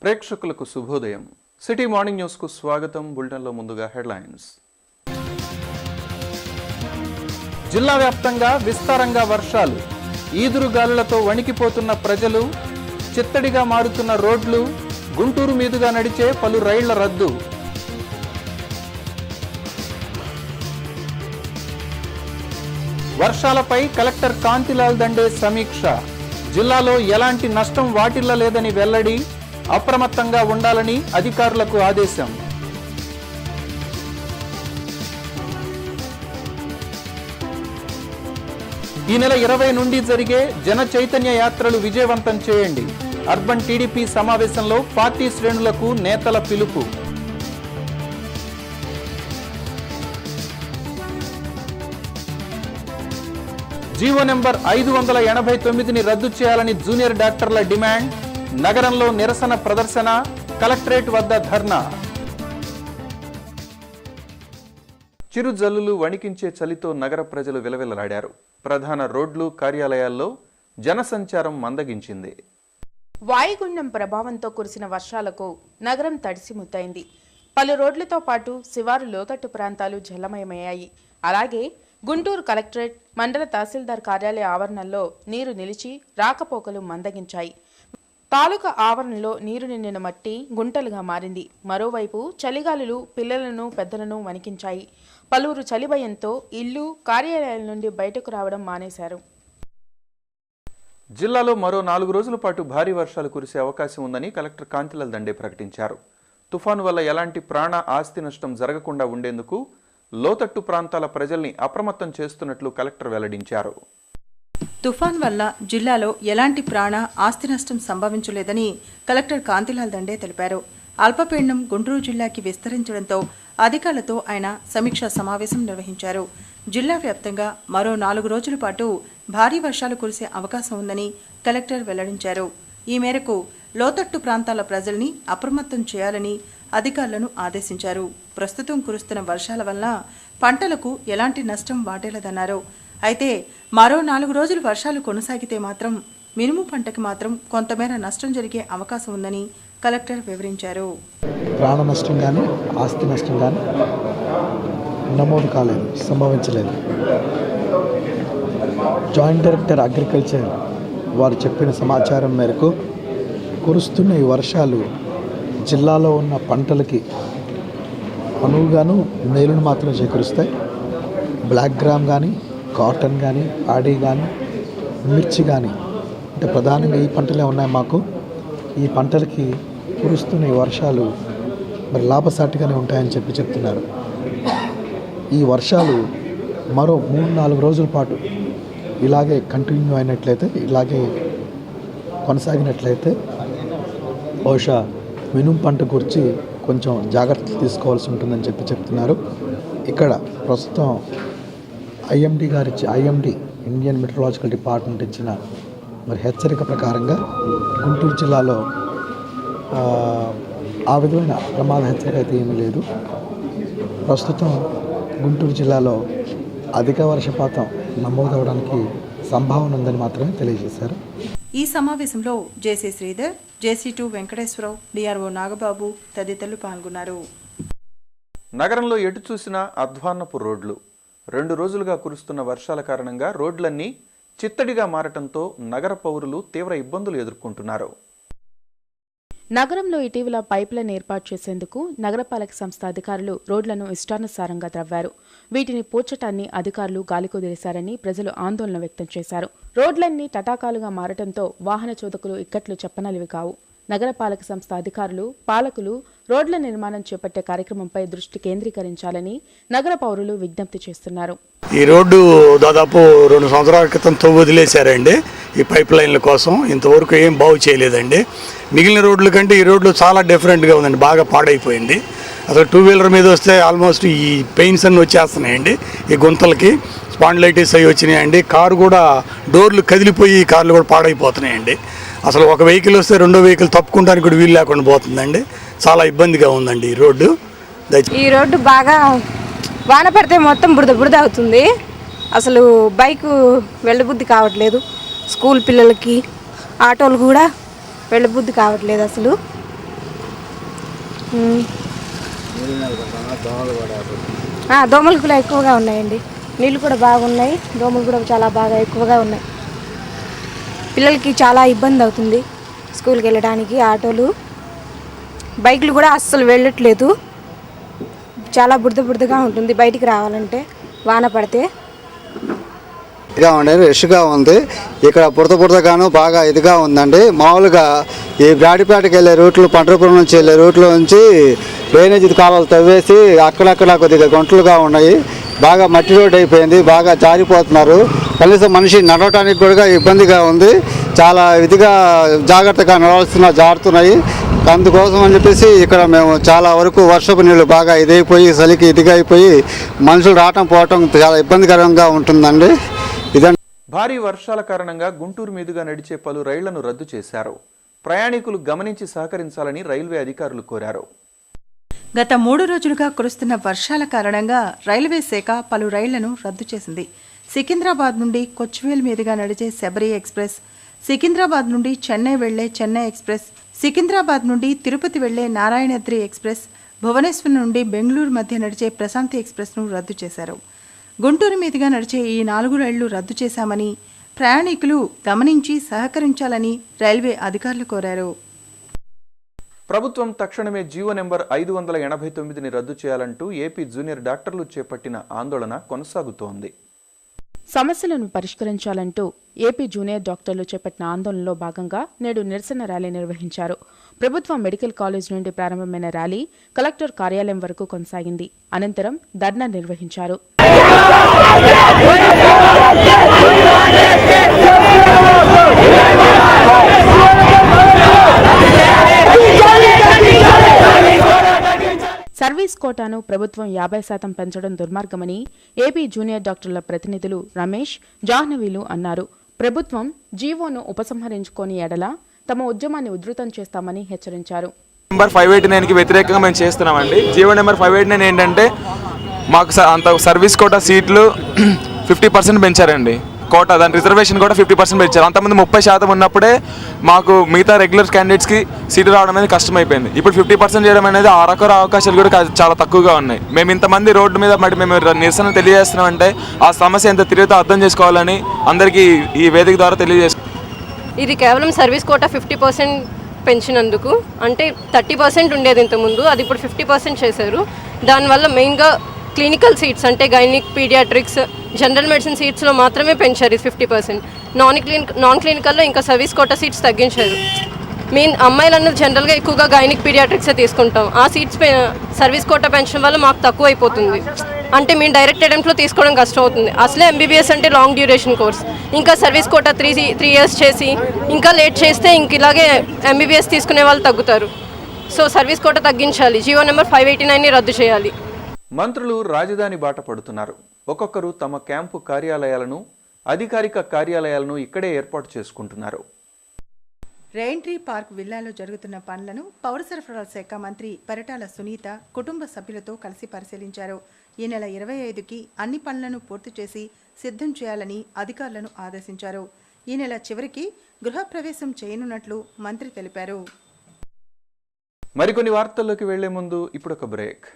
ప్రేక్షకులకు శుభోదయం. City morning news కు స్వాగతం. బులెటిన్లో ముందుగా హెడ్లైన్స్. జిల్లా వ్యాప్తంగా విస్తారంగా వర్షాలు, ఈదురుగాలులతో వణికిపోతున్న ప్రజలు, చిత్తడిగా మారుతున్న రోడ్లు, గుంటూరు మీదుగా నడిచే పలు రైళ్ల రద్దు. వర్షాలపై కలెక్టర్ కాంతిలాల్ దండే సమీక్ష. జిల్లాలో ఎలాంటి నష్టం వాటిల్లలేదని వెల్లడి. అప్రమత్తంగా ఉండాలని అధికారులకు ఆదేశం. ఈ నెల 20 నుండి జరిగే జన చైతన్య యాత్రలు విజయవంతం చేయండి. అర్బన్ టీడీపీ సమావేశంలో పార్టీ శ్రేణులకు నేతల పిలుపు. జీవో నెంబర్ 589ని రద్దు చేయాలని జూనియర్ డాక్టర్ల డిమాండ్. నగరంలో నిరసన ప్రదర్శన, కలెక్టరేట్ వద్ద ధర్నా. చిరుజల్లులు వణికించే చలితో నగర ప్రజలు విలవిలలాడారు. ప్రధాన రోడ్లు, కార్యాలయాల్లో జనసంచారం మందగించింది. వాయుగుండం ప్రభావంతో కురిసిన వర్షాలకు నగరం తడిసిముద్దైంది. పలు రోడ్లతో పాటు శివారు లోతట్టు ప్రాంతాలు జలమయమయ్యాయి. అలాగే గుంటూరు కలెక్టరేట్, మండల తహసీల్దార్ కార్యాలయ ఆవరణల్లో నీరు నిలిచి రాకపోకలు మందగించాయి. తాలూకా ఆవరణలో నీరు నిండిన మట్టి గుంటలుగా మారింది. మరోవైపు చలిగాలులు పిల్లలను, పెద్దలను వణికించాయి. పలువురు చలి భయంతో ఇల్లు, కార్యాలయాల నుండి బయటకు రావడం మానేశారు. జిల్లాలో మరో 4 రోజుల పాటు భారీ వర్షాలు కురిసే అవకాశం ఉందని కలెక్టర్ కాంతిలాల్ దండే ప్రకటించారు. తుఫాను వల్ల ఎలాంటి ప్రాణ, ఆస్తి నష్టం జరగకుండా ఉండేందుకు లోతట్టు ప్రాంతాల ప్రజల్ని అప్రమత్తం చేస్తున్నట్లు కలెక్టర్ వెల్లడించారు. తుఫాన్ వల్ల జిల్లాలో ఎలాంటి ప్రాణ, ఆస్తి నష్టం సంభవించలేదని కలెక్టర్ కాంతిలాల్ దండే తెలిపారు. అల్పపీడనం గుంటూరు జిల్లాకి విస్తరించడంతో అధికారులతో ఆయన సమీక్షా సమావేశం నిర్వహించారు. జిల్లా వ్యాప్తంగా మరో 4 రోజుల పాటు భారీ వర్షాలు కురిసే అవకాశం ఉందని కలెక్టర్ వెల్లడించారు. ఈ మేరకు లోతట్టు ప్రాంతాల ప్రజల్ని అప్రమత్తం చేయాలని అధికారులను ఆదేశించారు. ప్రస్తుతం కురుస్తున్న వర్షాల వల్ల పంటలకు ఎలాంటి నష్టం వాటిల్లదన్నారు. అయితే మరో 4 రోజులు వర్షాలు కొనసాగితే మాత్రం మినుము పంటకి మాత్రం కొంతమేర నష్టం జరిగే అవకాశం ఉందని కలెక్టర్ వివరించారు. ప్రాణ నష్టం కానీ, ఆస్తి నష్టం కానీ నమోదు కాలేదు, సంభవించలేదు. జాయింట్ డైరెక్టర్ అగ్రికల్చర్ వారు చెప్పిన సమాచారం మేరకు కురుస్తున్న ఈ వర్షాలు జిల్లాలో ఉన్న పంటలకి అనువుగాను మేలును మాత్రం చేకూరుస్తాయి. బ్లాక్ గ్రామ్ కానీ, కాటన్ కానీ, పాడీ కానీ, మిర్చి కానీ, అంటే ప్రధానంగా ఈ పంటలే ఉన్నాయి మాకు. ఈ పంటలకి కురుస్తున్న ఈ వర్షాలు మరి లాభసాటిగానే ఉంటాయని చెప్తున్నారు. ఈ వర్షాలు మరో 3-4 రోజుల పాటు ఇలాగే కంటిన్యూ అయినట్లయితే, ఇలాగే కొనసాగినట్లయితే బహుశా మినుము పంట గురించి కొంచెం జాగ్రత్తలు తీసుకోవాల్సి ఉంటుందని చెప్తున్నారు. ఇక్కడ ప్రస్తుతం ఐఎండి ఇండియన్ మెట్రలాజికల్ డిపార్ట్మెంట్ ఇచ్చిన మరి హెచ్చరిక ప్రకారంగా గుంటూరు జిల్లాలో ఆ విధమైన ప్రమాద హెచ్చరిక అయితే ఏమీ లేదు. ప్రస్తుతం గుంటూరు జిల్లాలో అధిక వర్షపాతం నమోదవడానికి సంభావన ఉందని మాత్రమే తెలియజేశారు. ఈ సమావేశంలో జేసీ శ్రీధర్, జేసీ2 వెంకటేశ్వరరావు, డిఆర్ఓ నాగబాబు తదితరులు పాల్గొన్నారు. నగరంలో ఎటు చూసినా అధ్వాన్నపు రోడ్లు. 2 రోజులుగా కురుస్తున్న వర్షాల కారణంగా రోడ్లన్నీ చిత్తడిగా మారటంతో నగర పౌరులు తీవ్ర ఇబ్బందులు ఎదుర్కొంటున్నారు. నగరంలో ఇటీవల పైపులను ఏర్పాటు చేసేందుకు నగరపాలక సంస్థ అధికారులు రోడ్లను ఇష్టానుసారంగా త్రవ్వారు. వీటిని పూడ్చటాన్ని అధికారులు గాలికొదిలేశారని ప్రజలు ఆందోళన వ్యక్తం చేశారు. రోడ్లన్నీ తటాకాలుగా మారటంతో వాహన చోదకులు ఇక్కట్లు చెప్పనలివి కావు. నగరపాలక సంస్థ అధికారులు, పాలకులు రోడ్ల నిర్మాణం చేపట్టే కార్యక్రమంపై దృష్టి కేంద్రీకరించాలని నగర పౌరులు విజ్ఞప్తి చేస్తున్నారు. ఈ రోడ్డు దాదాపు 2 సంవత్సరాల క్రితం వదిలేశారండి. ఈ పైప్ లైన్ల కోసం ఇంతవరకు ఏం బాగు చేయలేదండి. మిగిలిన రోడ్ల కంటే ఈ రోడ్లు చాలా డిఫరెంట్గా ఉందండి. బాగా పాడైపోయింది. అసలు 2 వీలర్ మీద వస్తే ఆల్మోస్ట్ ఈ పెయిన్స్ అన్నీ వచ్చేస్తున్నాయండి. ఈ గుంతలకి స్పాండిలైటిస్ అవి వచ్చినాయండి. కారు కూడా డోర్లు కదిలిపోయి కార్లు కూడా పాడైపోతున్నాయండి. అసలు ఒక వెహికల్ వస్తే రెండో వెహికల్ తప్పుకోవడానికి కూడా వీలు లేకుండా పోతుందండి. చాలా ఇబ్బందిగా ఉందండి ఈ రోడ్డు. ఈ రోడ్డు బాగా వాన పడితే మొత్తం బురద అవుతుంది. అసలు బైక్ వెళ్ళబుద్ధి కావట్లేదు. స్కూల్ పిల్లలకి, ఆటోలు కూడా వెళ్ళబుద్ధి కావట్లేదు. అసలు దోమలు కూడా ఎక్కువగా ఉన్నాయండి. నీళ్ళు కూడా బాగున్నాయి, దోమలు కూడా చాలా బాగా ఎక్కువగా ఉన్నాయి. పిల్లలకి చాలా ఇబ్బంది అవుతుంది స్కూల్కి వెళ్ళడానికి. ఆటోలు బైకులు కూడా అస్సలు వెళ్ళట్లేదు. చాలా బురదగా ఉంటుంది బయటికి రావాలంటే వాన పడితే. రష్గా ఉంది ఇక్కడ, బురదగాను బాగా ఇదిగా ఉందండి. మామూలుగా ఈ బ్రాడిపేటకి వెళ్ళే రూట్లు, పంటరపురం నుంచి వెళ్ళే రూట్లో నుంచి డ్రైనేజ్ కాలువలు తవ్వేసి అక్కడక్కడ కొద్దిగా గుంటలుగా ఉన్నాయి. బాగా మట్టి రోడ్ అయిపోయింది, బాగా జారిపోతున్నారు. కనీసం మనిషి నడవటానికి కూడా ఇబ్బందిగా ఉంది. చాలా ఇదిగా జాగ్రత్తగా జారుతున్నాయి. అందుకోసం అని చెప్పేసి ఇక్కడ మేము చాలా వరకు వర్షపు నీళ్ళు బాగా ఇదైపోయి చలికి ఇదిగా అయిపోయి మనుషులు రావటం పోవటం చాలా ఇబ్బందికరంగా ఉంటుందండి. భారీ వర్షాల కారణంగా గుంటూరు మీదుగా నడిచే పలు రైళ్లను రద్దు చేశారు. ప్రయాణికులు గమనించి సహకరించాలని రైల్వే అధికారులు కోరారు. గత 3 రోజులుగా కురుస్తున్న వర్షాల కారణంగా రైల్వే శాఖ పలు రైళ్లను రద్దు చేసింది. సికింద్రాబాద్ నుండి కొచ్వేల్ మీదుగా నడిచే శబరి ఎక్స్ప్రెస్, సికింద్రాబాద్ నుండి చెన్నై వెళ్లే చెన్నై ఎక్స్ప్రెస్, సికింద్రాబాద్ నుండి తిరుపతి వెళ్లే నారాయణద్రి ఎక్స్ప్రెస్, భువనేశ్వర్ నుండి బెంగళూరు మధ్య నడిచే ప్రశాంతి ఎక్స్ప్రెస్ను రద్దు చేశారు. గుంటూరు మీదుగా నడిచే ఈ 4 రైళ్లు రద్దు చేశామని, ప్రయాణికులు గమనించి సహకరించాలని రైల్వే అధికారులు కోరారు. ప్రభుత్వం తక్షణమే జీవో నెంబర్ 589ని రద్దు చేయాలంటూ ఏపీ జూనియర్ డాక్టర్లు చేపట్టిన ఆందోళన కొనసాగుతోంది. సమస్యలను పరిష్కరించాలంటూ ఏపీ జూనియర్ డాక్టర్లు చేపట్టిన ఆందోళనలో భాగంగా నేడు నిరసన ర్యాలీ నిర్వహించారు. ప్రభుత్వ మెడికల్ కాలేజ్ నుండి ప్రారంభమైన ర్యాలీ కలెక్టర్ కార్యాలయం వరకు కొనసాగింది. అనంతరం ధర్నా నిర్వహించారు. సర్వీస్ కోటాను ప్రభుత్వం 50% పెంచడం దుర్మార్గమని ఏపీ జూనియర్ డాక్టర్ల ప్రతినిధులు రమేష్, జాహ్నవీలు అన్నారు. ప్రభుత్వం జీవోను ఉపసంహరించుకోని ఎడల తమ ఉద్యమాన్ని ఉధృతం చేస్తామని హెచ్చరించారు. నెంబర్ 589కి వ్యతిరేకంగా మేము చేస్తున్నామండి. జీవో నెంబర్ 589 ఏంటంటే మాకు అంత సర్వీస్ కోటా సీట్లు 50% పెంచారండి. కోటా దాని రిజర్వేషన్ కూడా 50% పెంచారు. అంతమంది 30% ఉన్నప్పుడే మాకు మిగతా రెగ్యులర్ క్యాండిడేట్స్కి సీటు రావడం అనేది కష్టమైపోయింది. ఇప్పుడు 50% చేయడం అనేది ఆ రకర అవకాశాలు కూడా చాలా తక్కువగా ఉన్నాయి. మేము ఇంతమంది రోడ్డు మీద మేము నిరసన తెలియజేస్తున్నామంటే ఆ సమస్య ఎంత తిరిగితే అర్థం చేసుకోవాలని అందరికీ ఈ వేదిక ద్వారా తెలియజేస్తున్నాం. ఇది కేవలం సర్వీస్ కోటా 50% పెంచినందుకు, అంటే 30% ఉండేది ఇంతకుముందు, అది ఇప్పుడు 50% చేశారు. దానివల్ల మెయిన్గా క్లినికల్ సీట్స్ అంటే గైనిక్, పీడియాట్రిక్స్, జనరల్ మెడిసిన్ సీట్స్లో మాత్రమే పెంచారు 50%. నాన్ క్లినికల్లో ఇంకా సర్వీస్ కోటా సీట్స్ తగ్గించారు. మెయిన్ అమ్మాయిలు అన్నది జనరల్గా ఎక్కువగా గైనిక్, పీడియాట్రిక్సే తీసుకుంటాం. ఆ సీట్స్ సర్వీస్ కోటా పెంచడం వల్ల మాకు తక్కువ అయిపోతుంది. అంటే మేము డైరెక్ట్ అటెంప్ట్లో తీసుకోవడం కష్టం అవుతుంది. అసలే ఎంబీబీఎస్ అంటే లాంగ్ డ్యూరేషన్ కోర్స్, ఇంకా సర్వీస్ కోటా 3 years చేసి ఇంకా లేట్ చేస్తే ఇంక ఇలాగే ఎంబీబీఎస్ తీసుకునే వాళ్ళు తగ్గుతారు. సో సర్వీస్ కోటా తగ్గించాలి. జీవో నెంబర్ 589ని రద్దు చేయాలి. మంత్రులు రాజధాని బాట పడుతున్నారు. ఒక్కొక్కరు తమ క్యాంపు కార్యాలయాలను, అధికారిక కార్యాలయాలను ఇక్కడే ఏర్పాటు చేసుకుంటున్నారు. రెయిన్ట్రీ పార్క్ విల్లాలో జరుగుతున్న పనులను పౌర సరఫరాల శాఖ మంత్రి పరిటాల సునీత కుటుంబ సభ్యులతో కలిసి పరిశీలించారు. ఈ నెల 25కి అన్ని పనులను పూర్తి చేసి సిద్ధం చేయాలని అధికారులను ఆదేశించారు. ఈ నెల చివరికి గృహప్రవేశం చేయనున్నట్లు మంత్రి తెలిపారు. మరికొన్ని వార్తల్లోకి వెళ్లే ముందు ఇప్పుడొక బ్రేక్.